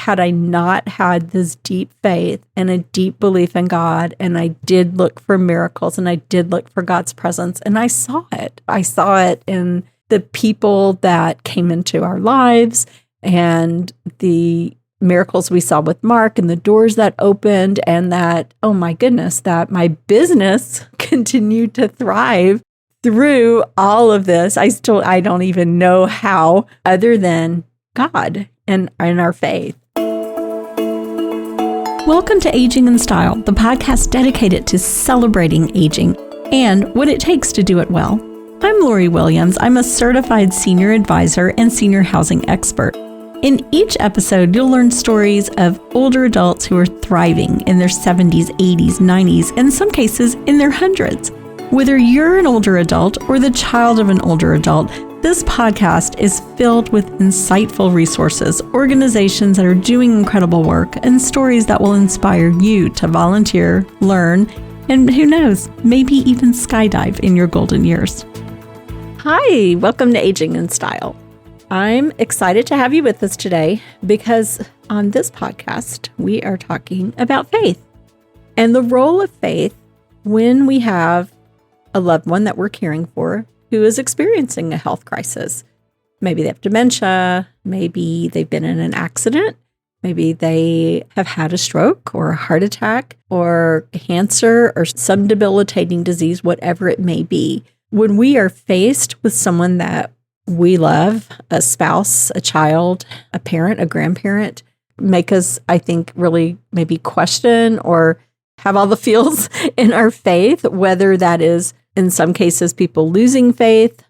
had I not had this deep faith and a deep belief in God, and I did look for miracles and I did look for God's presence, and I saw it. I saw it in the people that came into our lives and the miracles we saw with Mark and the doors that opened, and that, oh my goodness, that my business continued to thrive through all of this. I don't even know how, other than God and our faith. Welcome to Aging in Style, the podcast dedicated to celebrating aging and what it takes to do it well. I'm Lori Williams. I'm a certified senior advisor and senior housing expert. In each episode, you'll learn stories of older adults who are thriving in their 70s, 80s, 90s, and in some cases in their hundreds. Whether you're an older adult or the child of an older adult, this podcast is filled with insightful resources, organizations that are doing incredible work, and stories that will inspire you to volunteer, learn, and who knows, maybe even skydive in your golden years. Hi, welcome to Aging in Style. I'm excited to have you with us today because on this podcast, we are talking about faith and the role of faith when we have a loved one that we're caring for who is experiencing a health crisis. Maybe they have dementia, maybe they've been in an accident, maybe they have had a stroke or a heart attack or cancer or some debilitating disease, whatever it may be. When we are faced with someone that we love, a spouse, a child, a parent, a grandparent, make us, I think, really maybe question or have all the feels in our faith, whether that is, in some cases, people losing faith,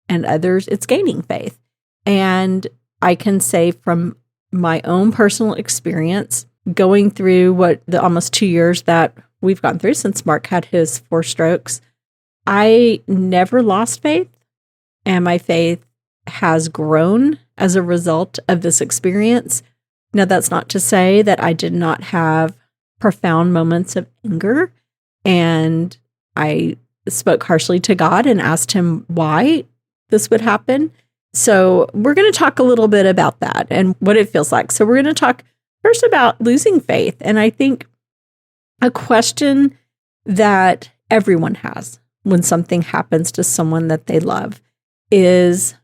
and others, it's gaining faith. And I can say from my own personal experience, going through the almost 2 years that we've gone through since Mark had his 4 strokes, I never lost faith. And my faith has grown as a result of this experience. Now, that's not to say that I did not have profound moments of anger, and I spoke harshly to God and asked him why this would happen. So we're going to talk a little bit about that and what it feels like. So we're going to talk first about losing faith. And I think a question that everyone has when something happens to someone that they love is,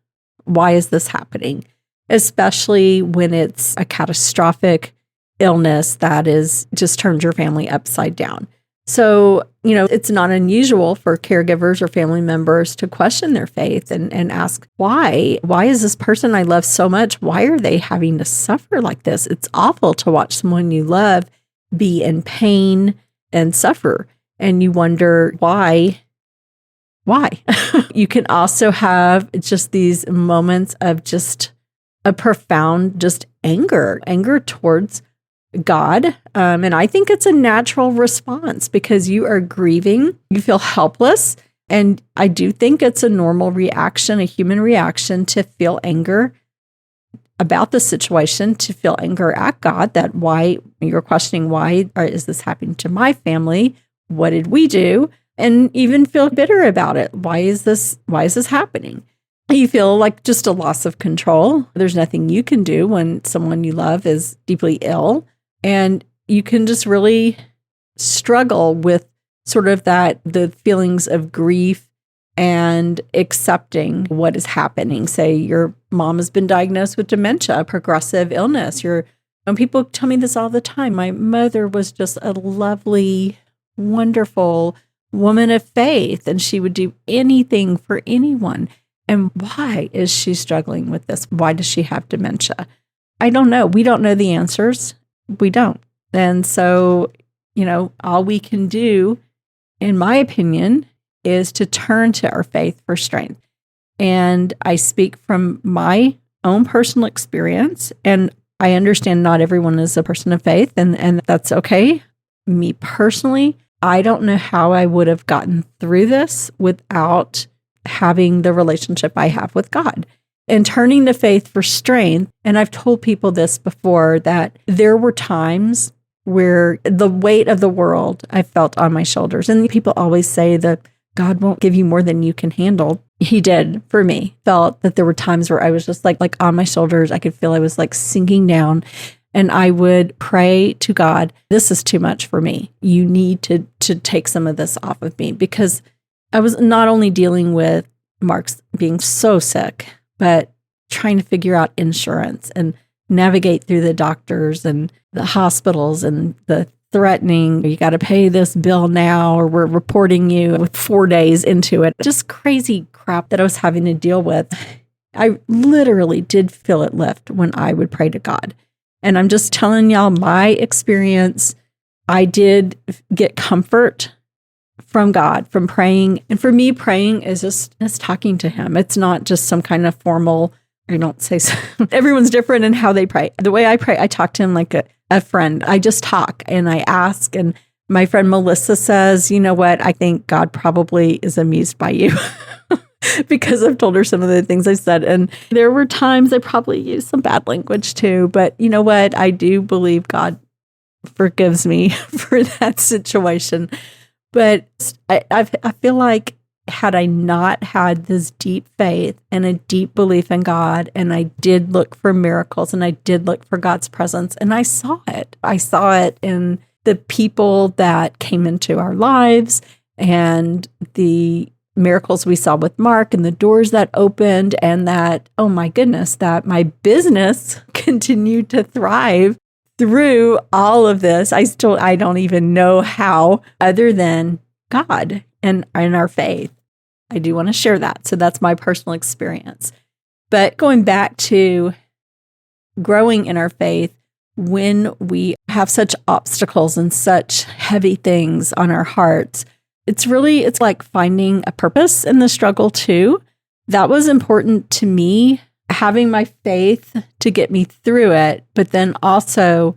why is this happening? Especially when it's a catastrophic illness that is just turns your family upside down. So, it's not unusual for caregivers or family members to question their faith and ask, why? Why is this person I love so much? Why are they having to suffer like this? It's awful to watch someone you love be in pain and suffer. And you wonder, why? You can also have just these moments of just a profound anger towards God. And I think it's a natural response because you are grieving, you feel helpless. And I do think it's a normal reaction, a human reaction to feel anger about the situation, to feel anger at God, that why you're questioning, why is this happening to my family? What did we do? And even feel bitter about it. Why is this happening? You feel like just a loss of control. There's nothing you can do when someone you love is deeply ill. And you can just really struggle with sort of the feelings of grief and accepting what is happening. Say your mom has been diagnosed with dementia, a progressive illness. And people tell me this all the time. My mother was just a lovely, wonderful woman of faith, and she would do anything for anyone. And why is she struggling with this? Why does she have dementia? I don't know. We don't know the answers. We don't. And so, all we can do, in my opinion, is to turn to our faith for strength. And I speak from my own personal experience, and I understand not everyone is a person of faith, and that's okay. Me personally, I don't know how I would have gotten through this without having the relationship I have with God and turning to faith for strength. And I've told people this before, that there were times where the weight of the world I felt on my shoulders. And people always say that God won't give you more than you can handle. He did for me. Felt that there were times where I was just like on my shoulders. I could feel I was like sinking down. And I would pray to God, this is too much for me. You need to take some of this off of me, because I was not only dealing with Mark's being so sick, but trying to figure out insurance and navigate through the doctors and the hospitals and the threatening, you got to pay this bill now or we're reporting you with 4 days into it. Just crazy crap that I was having to deal with. I literally did feel it lift when I would pray to God. And I'm just telling y'all my experience. I did get comfort from God, from praying. And for me, praying is just talking to him. It's not just some kind of formal, I don't say so. Everyone's different in how they pray. The way I pray, I talk to him like a friend. I just talk and I ask. And my friend Melissa says, you know what? I think God probably is amused by you because I've told her some of the things I said. And there were times I probably used some bad language too. But you know what? I do believe God forgives me for that situation. But I feel like had I not had this deep faith and a deep belief in God, and I did look for miracles and I did look for God's presence, and I saw it. I saw it in the people that came into our lives and the miracles we saw with Mark and the doors that opened, and that, oh my goodness, that my business continued to thrive through all of this. I don't even know how, other than God and our faith. I do want to share that. So that's my personal experience. But going back to growing in our faith, when we have such obstacles and such heavy things on our hearts, it's like finding a purpose in the struggle too. That was important to me, having my faith to get me through it, but then also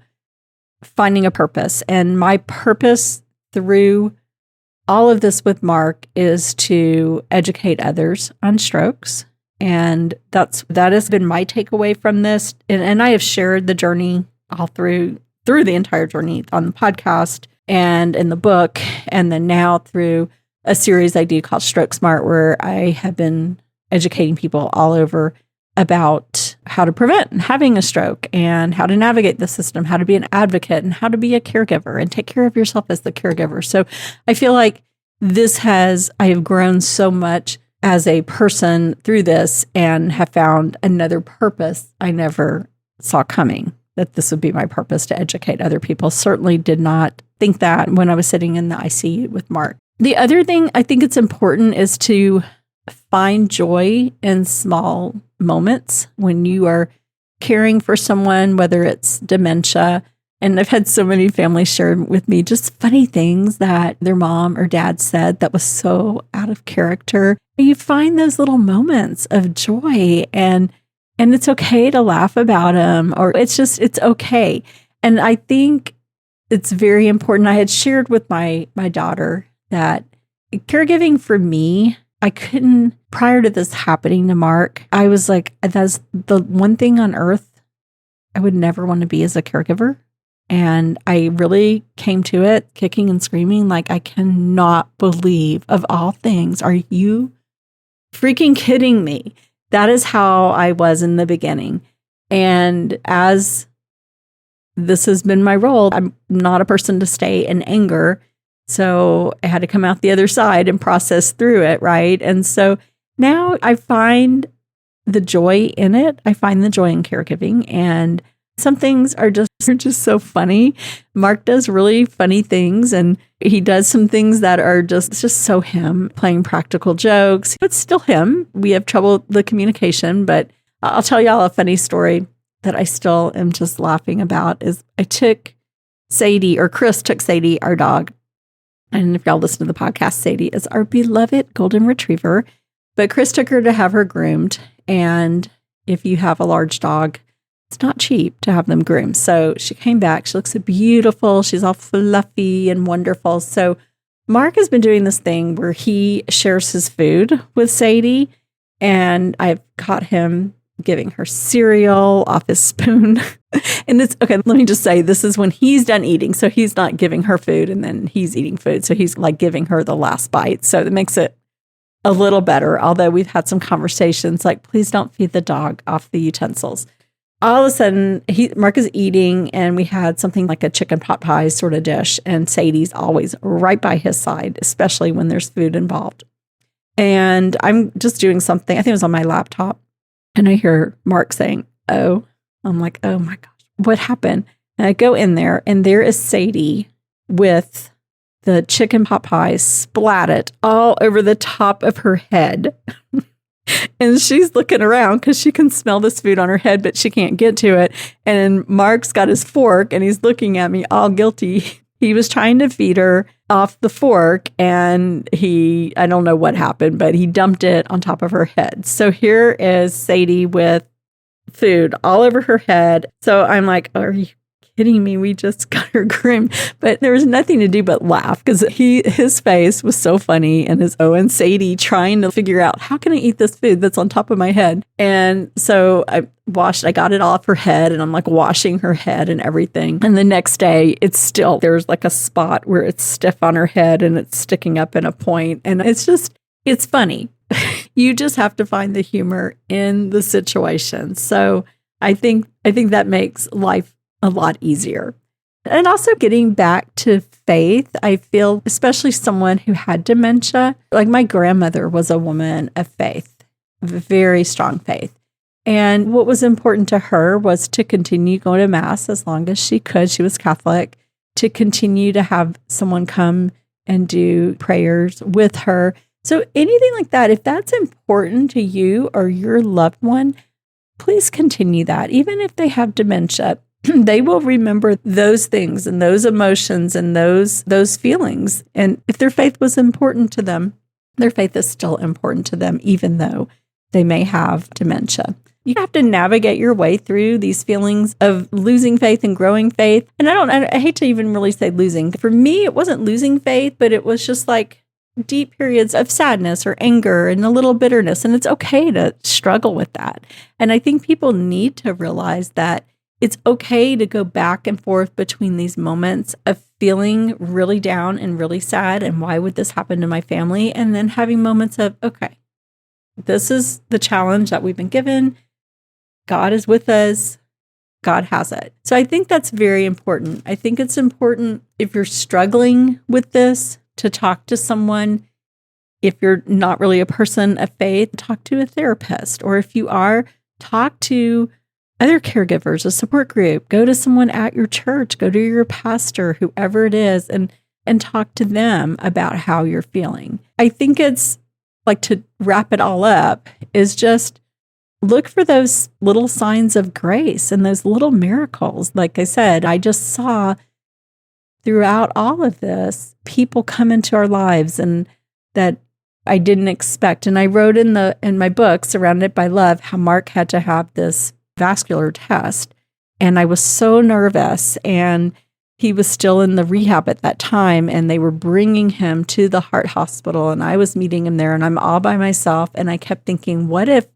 finding a purpose. And my purpose through all of this with Mark is to educate others on strokes. And that has been my takeaway from this. And I have shared the journey all through the entire journey on the podcast and in the book. And then now through a series I do called Stroke Smart, where I have been educating people all over about how to prevent having a stroke and how to navigate the system, how to be an advocate and how to be a caregiver and take care of yourself as the caregiver. So I feel like I have grown so much as a person through this and have found another purpose I never saw coming, that this would be my purpose to educate other people. Certainly did not think that when I was sitting in the ICU with Mark. The other thing I think it's important is to find joy in small moments when you are caring for someone, whether it's dementia. And I've had so many families share with me just funny things that their mom or dad said that was so out of character. And you find those little moments of joy, and it's okay to laugh about them, or it's okay. And I think it's very important. I had shared with my daughter that caregiving for me, I couldn't, prior to this happening to Mark, I was like, that's the one thing on earth I would never want to be as a caregiver. And I really came to it kicking and screaming, like, I cannot believe, of all things, are you freaking kidding me? That is how I was in the beginning. And as this has been my role, I'm not a person to stay in anger. So I had to come out the other side and process through it, right? And so now I find the joy in it. I find the joy in caregiving. And some things are just so funny. Mark does really funny things, and he does some things that are just so him, playing practical jokes. It's still him. We have trouble with the communication, but I'll tell y'all a funny story that I still am just laughing about. Is I took Sadie, or Chris took Sadie, our dog. And if y'all listen to the podcast, Sadie is our beloved golden retriever. But Chris took her to have her groomed. And if you have a large dog, it's not cheap to have them groomed. So she came back. She looks beautiful. She's all fluffy and wonderful. So Mark has been doing this thing where he shares his food with Sadie. And I've caught him giving her cereal off his spoon. And it's okay. Let me just say, this is when he's done eating. So he's not giving her food and then he's eating food. So he's like giving her the last bite. So that makes it a little better. Although we've had some conversations like, please don't feed the dog off the utensils. all of a sudden, Mark is eating, and we had something like a chicken pot pie sort of dish, and Sadie's always right by his side, especially when there's food involved. And I'm just doing something, I think it was on my laptop, and I hear Mark saying, "Oh." I'm like, "Oh my gosh, what happened?" And I go in there, and there is Sadie with the chicken pot pie splatted all over the top of her head. And she's looking around because she can smell this food on her head, but she can't get to it. And Mark's got his fork, and he's looking at me all guilty. He was trying to feed her off the fork, and I don't know what happened, but he dumped it on top of her head. So here is Sadie with food all over her head. So I'm like, "Are you kidding me? We just got her groomed." But there was nothing to do but laugh because his face was so funny, and and Sadie trying to figure out, how can I eat this food that's on top of my head? And so I got it off her head, and I'm like washing her head and everything. And the next day, there's like a spot where it's stiff on her head and it's sticking up in a point. And it's funny. You just have to find the humor in the situation. So I think that makes life a lot easier. And also getting back to faith, I feel, especially someone who had dementia, like my grandmother was a woman of faith, very strong faith. And what was important to her was to continue going to Mass as long as she could. She was Catholic, to continue to have someone come and do prayers with her. So anything like that, if that's important to you or your loved one, please continue that. Even if they have dementia, they will remember those things and those emotions and those feelings. And if their faith was important to them, their faith is still important to them, even though they may have dementia. You have to navigate your way through these feelings of losing faith and growing faith. And I hate to even really say losing. For me, it wasn't losing faith, but it was just like deep periods of sadness or anger and a little bitterness. And it's okay to struggle with that. And I think people need to realize that it's okay to go back and forth between these moments of feeling really down and really sad. And why would this happen to my family? And then having moments of, okay, this is the challenge that we've been given. God is with us. God has it. So I think that's very important. I think it's important if you're struggling with this to talk to someone. If you're not really a person of faith, talk to a therapist. Or if you are, talk to other caregivers, a support group. Go to someone at your church. Go to your pastor, whoever it is, and talk to them about how you're feeling. I think it's like, to wrap it all up, is just look for those little signs of grace and those little miracles. Like I said, I just saw throughout all of this, people come into our lives and that I didn't expect. And I wrote in my book, Surrounded by Love, how Mark had to have this vascular test. And I was so nervous, and he was still in the rehab at that time, and they were bringing him to the heart hospital, and I was meeting him there, and I'm all by myself. And I kept thinking, what if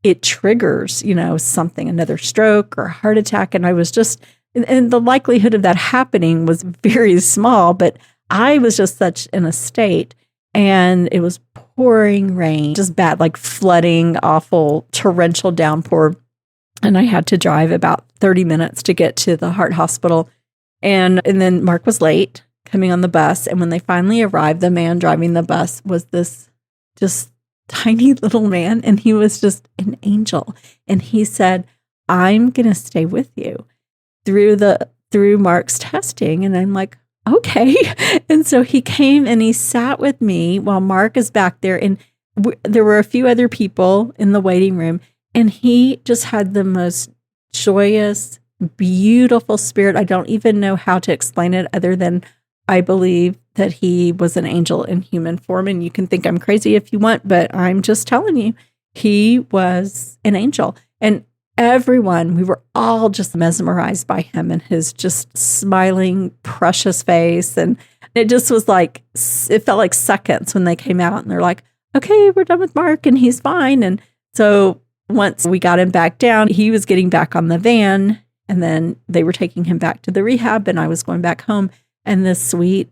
it triggers, something, another stroke or heart attack? And I was just, and the likelihood of that happening was very small, but I was just such in a state. And it was pouring rain, just bad, like flooding, awful torrential downpour. And I had to drive about 30 minutes to get to the heart hospital. And then Mark was late coming on the bus. And when they finally arrived, the man driving the bus was this just tiny little man. And he was just an angel. And he said, "I'm going to stay with you through Mark's testing." And I'm like, okay. And so he came and he sat with me while Mark is back there. And there were a few other people in the waiting room. And he just had the most joyous, beautiful spirit. I don't even know how to explain it other than I believe that he was an angel in human form. And you can think I'm crazy if you want, but I'm just telling you, he was an angel. And everyone, we were all just mesmerized by him and his just smiling, precious face. And it just was like, it felt like seconds when they came out and they're like, okay, we're done with Mark and he's fine. And so once we got him back down, he was getting back on the van, and then they were taking him back to the rehab, and I was going back home. And this sweet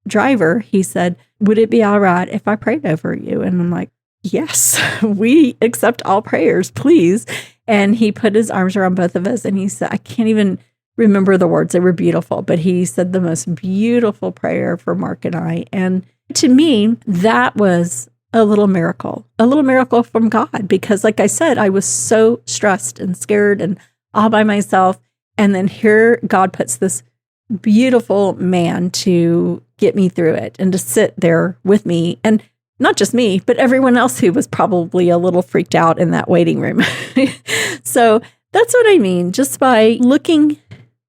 driver, he said, "Would it be all right if I prayed over you?" And I'm like, yes, we accept all prayers, please. And he put his arms around both of us and he said, I can't even remember the words. They were beautiful, but he said the most beautiful prayer for Mark and I. And to me, that was a little miracle from God, because like I said, I was so stressed and scared and all by myself. And then here God puts this beautiful man to get me through it and to sit there with me. And not just me, but everyone else who was probably a little freaked out in that waiting room. So that's what I mean. Just by looking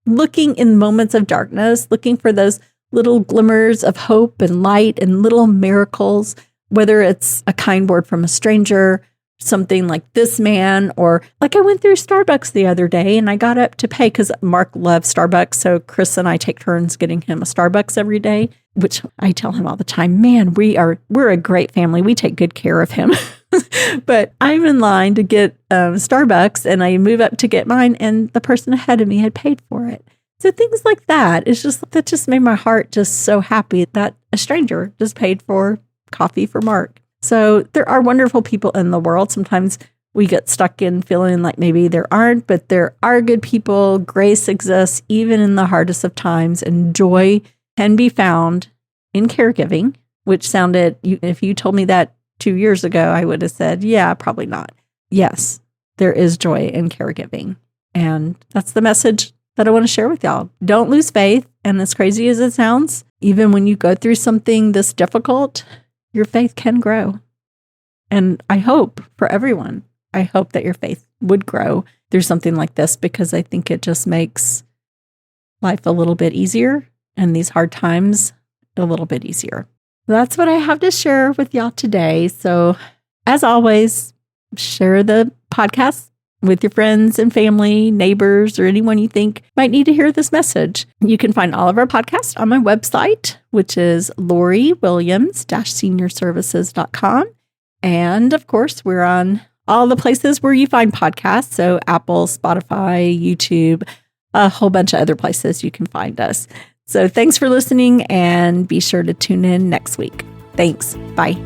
in moments of darkness, looking for those little glimmers of hope and light and little miracles, whether it's a kind word from a stranger, something like this man, or like I went through Starbucks the other day and I got up to pay because Mark loves Starbucks. So Chris and I take turns getting him a Starbucks every day, which I tell him all the time, man, we're a great family. We take good care of him. But I'm in line to get Starbucks and I move up to get mine and the person ahead of me had paid for it. So things like that, that just made my heart just so happy that a stranger just paid for coffee for Mark. So there are wonderful people in the world. Sometimes we get stuck in feeling like maybe there aren't, but there are good people. Grace exists even in the hardest of times, and joy can be found in caregiving, which sounded, if you told me that 2 years ago, I would have said, yeah, probably not. Yes, there is joy in caregiving. And that's the message that I want to share with y'all. Don't lose faith. And as crazy as it sounds, even when you go through something this difficult, your faith can grow. And I hope for everyone, I hope that your faith would grow through something like this, because I think it just makes life a little bit easier and these hard times a little bit easier. That's what I have to share with y'all today. So as always, share the podcast with your friends and family, neighbors, or anyone you think might need to hear this message. You can find all of our podcasts on my website, which is LoriWilliams-seniorservices.com. And of course, we're on all the places where you find podcasts. So Apple, Spotify, YouTube, a whole bunch of other places you can find us. So thanks for listening and be sure to tune in next week. Thanks. Bye.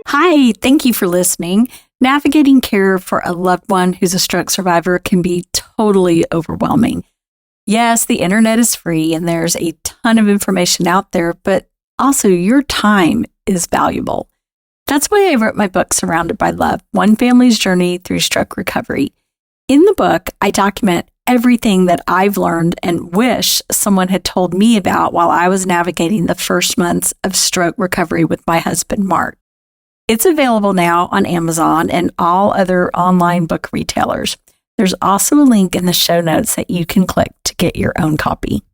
Hi, thank you for listening. Navigating care for a loved one who's a stroke survivor can be totally overwhelming. Yes, the internet is free and there's a ton of information out there, but also your time is valuable. That's why I wrote my book, Surrounded by Love, One Family's Journey Through Stroke Recovery. In the book, I document everything that I've learned and wish someone had told me about while I was navigating the first months of stroke recovery with my husband, Mark. It's available now on Amazon and all other online book retailers. There's also a link in the show notes that you can click to get your own copy.